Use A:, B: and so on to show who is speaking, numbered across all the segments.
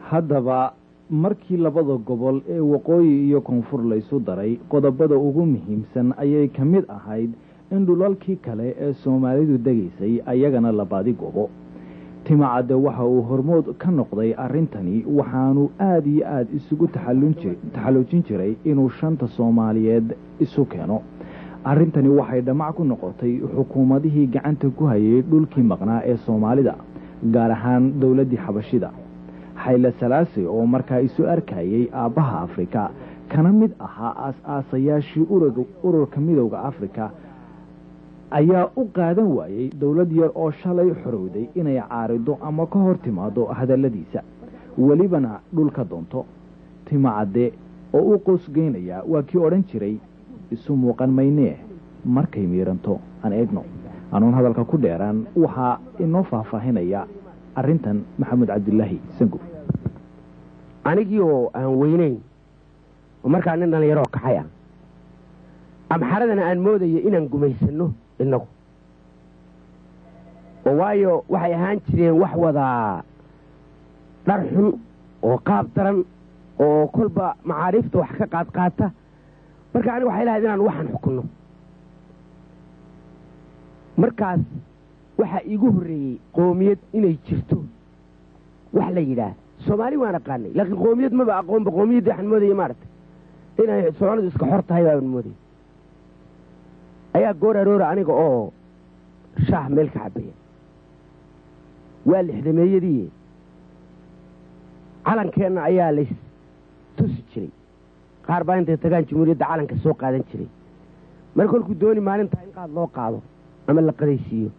A: haddaba markii labada gobol ee waqooyi iyo koonfur laysu daray qodobada ugu muhiimsan ayay ka mid ahayd in dhulalkii kale ee soomaalidu degaysay ayagana la baadigoobo. timacadde waxa uu hormood ka noqday arrintani waxaanu aad iyo aad isugu taxalluujin jiray inuu shanta Soomaaliyeed isu keeno. arrintani waxay dhamac ku noqotay xukuumadihii gacanta ku hayay dhulkii maqnaa ee Soomaalida, gaar ahaan dawladdii Xabashida. Hayle Salaase oo markaa isu arkayay aabbaha Afrika kana mid ahaa aas-aasayaashii ururka midowga Afrika ayaa u qaadan waayay dawlad yar oo shalay xorowday inay caarido ama ka hor timaado hadalladiisa, welibana dhulka doonto. timacadde oo u qoosgeynaya waa kii odhan jiray isu muuqan maynee markay miiranto aan eegno. anuun hadalka ku dheeraan waxaa inoo faahfaahinaya arrintan Maxamed Cabdilaahi Sangu.
B: anigii oo aan weynayn oo markaa nin dhalinyaro kaxay ah amxaradana aan moodayay inaan gumaysano inagu, oo waayo waxay ahaan jireen wax wadaa dhar xun oo qaab daran oo kolba macaariifta wax ka qaadqaata. marka aniga waxay lahayd inaan waxaan xukunno. markaas waxaa iigu horreeyey qoomiyad inay jirto wax la yidhaah Soomaali waan aqaanay, laakiin qoomiyad maba aqoonba. qoomiyadda waxaan moodayay maaragtay inay Soomaalidu iska xor tahay baan moodayay. ayaa goor aroora aniga oo shaah meel ka cabaya waa lixdameeyadii calankeenna ayaa lays tusi jiray. qaar baa intay tagaan jumhuuriyadda calanka soo qaadan jiray. marka kolkuu dooni maalintaa in qaad loo qaado ama la qadaysiiyo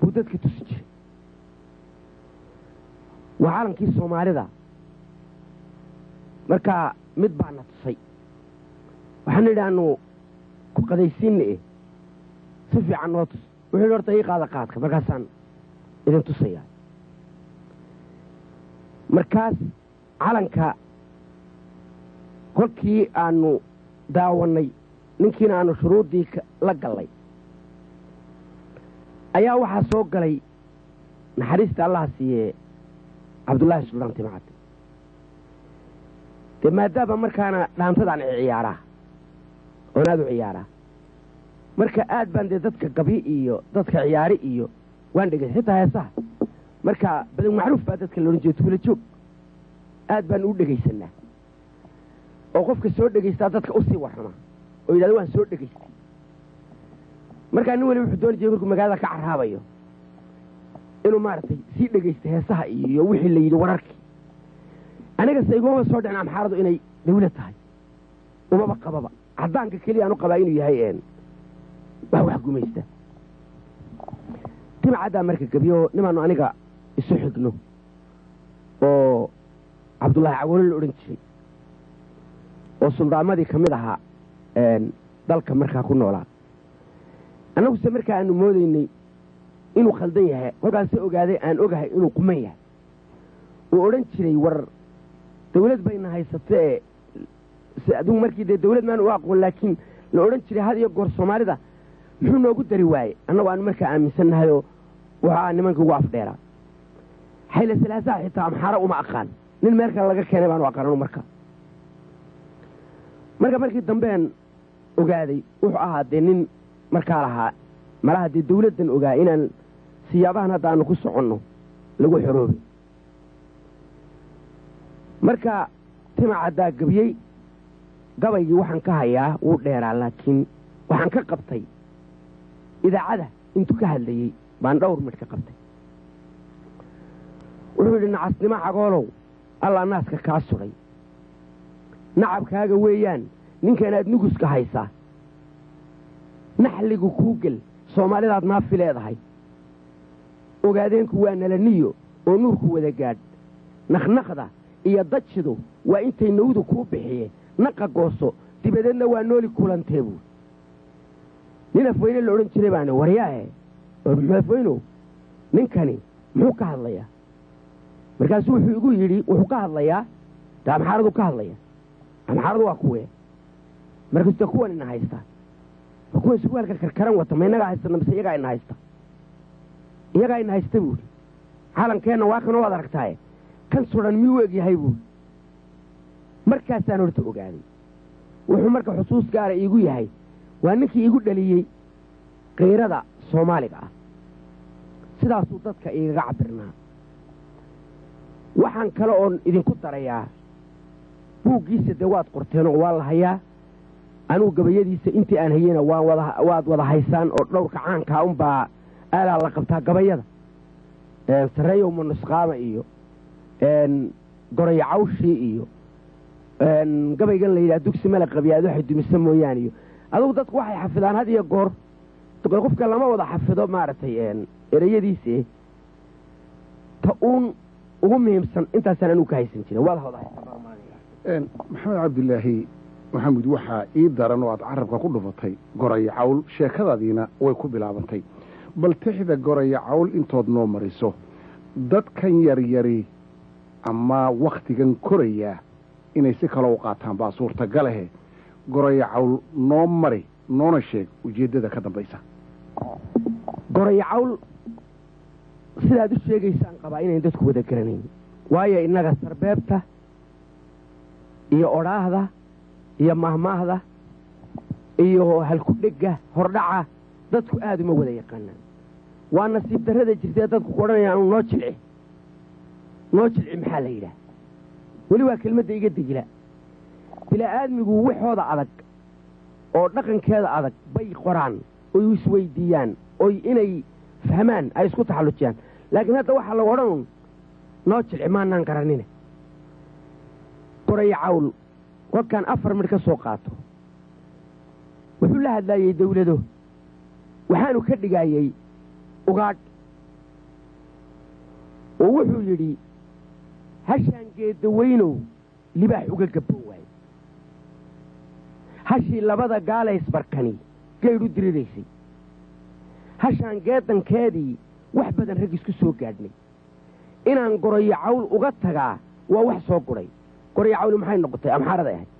B: buu dadka tusi jiray. waa calankii Soomaalida. markaa mid baa na tusay. waxaan nidhi aanu ku qadaysiinna si fiican noo tus. wuxuu yidhi horta ii qaada qaadka markaasaan idin tusayaa. markaas calanka kolkii aanu daawannay ninkiina aanu shuruuddii la gallay ayaa waxaa soo galay naxariista allaha siiyee Cabdullaahi Suldaan Timacadde. dee maadaama markaana dhaantadaan ciyaaraa oon aad u ciyaaraa, marka aad baan dee dadka gabi iyo dadka ciyaari iyo waan dhegay xitaa heesaha. marka badan macruuf baa dadka la odhan jiray tuula joog. aad baan u dhegaysanaa oo qofka soo dhegaystaa dadka u sii warrama oo yidhahda waan soo dhegaystay. markaa nin weli wuxuu dooni jiray markuu magaalada ka carraabayo inuu maaragtay sii dhegaystay heesaha iyo wixii la yidhi wararkii. anigase igumaba soo dhicin amxaaradu inay dawlad tahay, umaba qababa. caddaanka keliya aan u qabaa inuu yahay wax gumaysta. timacaddaa marka gebiyo nimaanu aniga isu xigno oo Cabdullaahi Cagoole la odhan jiray oo suldaamadii ka mid ahaa dalka markaa ku noolaa. annaguse markaa aanu moodaynay inuu khaldan yahay. kolkaase ogaaday aan ogahay inuu quman yahay. uu odhan jiray war dawlad bayna haysatee adigu markii dee dawlad maan u aqoon, laakiin la odhan jiray had iyo goor Soomaalida muxuu noogu dari waaye annagu aanu markaa aaminsannahayoo waxaa nimanka ugu afdheeraa. Hayle Salaasaa xitaa amxaara uma aqaan. nin meel kale laga keenay baanu aqaananu markii dambeen ogaaday wuxuu ahaa dee nin markaa lahaa malaha dee dawladdan ogaa inaan siyaabahan hadda aanu ku soconno lagu xoroobay. marka timacaddaa gebiyey gabaygii waxaan ka hayaa wuu dheeraa, laakiin waxaan ka qabtay idaacada intuu ka hadlayey baan dhowr midh ka qabtay. wuxuu yidhi nacasnimo cagoolow allaa naaska kaa sudhay, nacabkaaga weeyaan ninkan aad nuguska haysaa, naxligu kuu gel Soomaalidaad naafi leedahay, ogaadeenku waa nalaniyo oo nuurku wada gaadh, naqnaqda iyo dajidu waa intay nawdu kuu bixiye, naqa gooso dibadeedna waa nooli kulantee buur. nin afweyne la odhan jiray baana waryaahe oo afweynow ninkani muxuu ka hadlayaa? markaasuu wuxuu igu yidhi wuxuu ka hadlayaa dee amxaaradu ka hadlaya. amxaaradu waa kuwee? markaasuu dee kuwan ina haystaa. kuwa surwaalka karkaran wata ma inagaa haysana mise iyagaa ina haysta? iyagaa ina haysta buuri. calankeenna waa kanoo waad aragtaaye kan sudan miyuu eg yahay buuri markaasaan horta ogaaday wuxuu marka xusuus gaara iigu yahay waa ninkii iigu dhaliyey kayrada soomaaliga ah sidaasuu dadka igaga cabirnaa waxaan kale oon idinku darayaa buuggiisa dee waad qorteenoo waa la hayaa anugu gabayadiisa intii aan hayena waad wada haysaan oo dhowrka caankaa unbaa aalaa la qabtaa gabayada sarreeyow manusqaama iyo goray cawshii iyo gabaygan la yidhaha dugsi mala qabiyaad waxay dumisa mooyaane iyo adugu dadku waxay xafidaan had iyo goor qofka lama wada xafido maaragtay ereyadiisa ta uun ugu muhiimsan intaasaan anugu ka haysan jiray waad wada haysan
C: maxamed cabdilaahi maxamed waxaa ii daran oo aad carabka ku dhufatay goraya cawl sheekadaadiina way ku bilaabantay bal tixda goraya cawl intood noo mariso dadkan yaryari ama wakhtigan koraya inay si kale u qaataan baa suurtagalahe goraya cawl noo mari noona sheeg ujeeddada ka dambaysa
B: goraya cawl sidaad u sheegaysaan qabaa inayn dadku wada garanayn waayo innaga sarbeebta iyo odhaahda iyo mahmaahda iyo halkudhegga hordhaca dadku aad uma wada yaqaanaan waa nasiib darrada jirtee dadku ku odhanayaan noo jilci maxaa la yidhaah weli waa kelmadda iga degila bila'aadmigu waxooda adag oo dhaqankeeda adag bay qoraan oy isweydiiyaan oy inay fahmaan ay isku taxallujiyaan laakiin hadda waxaa lagu odhan noo jilci maanaan garanine goraya cawl kolkaan 4 midh ka soo qaato wuxuu la hadlaayey dawlado waxaanu ka dhigaayey ugaadh oo wuxuu yidhi hashaan geedaweynow libaax uga gabban waaye hashii labada gaalaysbarkani geedhu diriraysay hashaan geedankeedii wax badan rag isku soo gaadhnay inaan goraya cawl uga tagaa waa wax soo gudhay goraya cawli maxay noqotay amxaaraday ahayd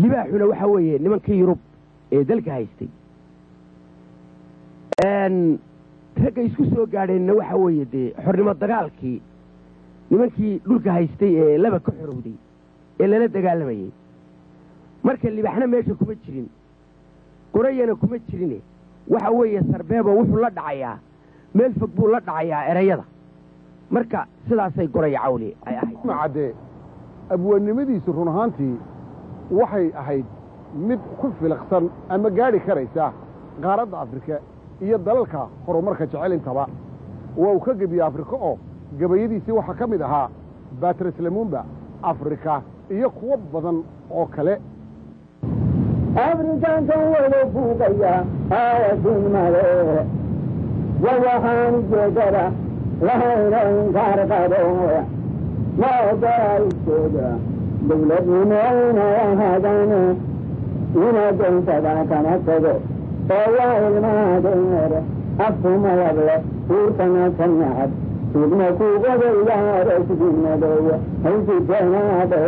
B: libaaxuna waxaa weeye nimankii yurub ee dalka haystay ragga isku soo gaadheenna waxaa weeye dee xornimo dagaalkii nimankii dhulka haystay ee laba ka xorowday ee lala dagaalamayey marka libaaxna meesha kuma jirin gorayana kuma jirine waxa weeye sarbeebo wuxuu la dhacayaa meel fog buu la dhacayaa erayada marka sidaasay goraya cawli ay ahayd
C: macadee abwaannimadiisu run ahaantii waxay ahayd mid ku filaqsan ama gaadhi karaysa qaaradda afrika iyo dalalka horumarka jecel intaba waa uu ka gebiye afrika oo gabayadiisii waxaa ka mid ahaa batris lemumba afrika iyo kuwo badan oo kale
D: afrikaankan wada buugaya aayasinmale wawaxaan jeedada lahayna inkaar qabo maodaayskooda dawladnimayna hadane ina doontada kama tago oo waa ilmaadeer afkumayable uurkana ka nacab sidna kugodayaare sidinadow haysiteenaado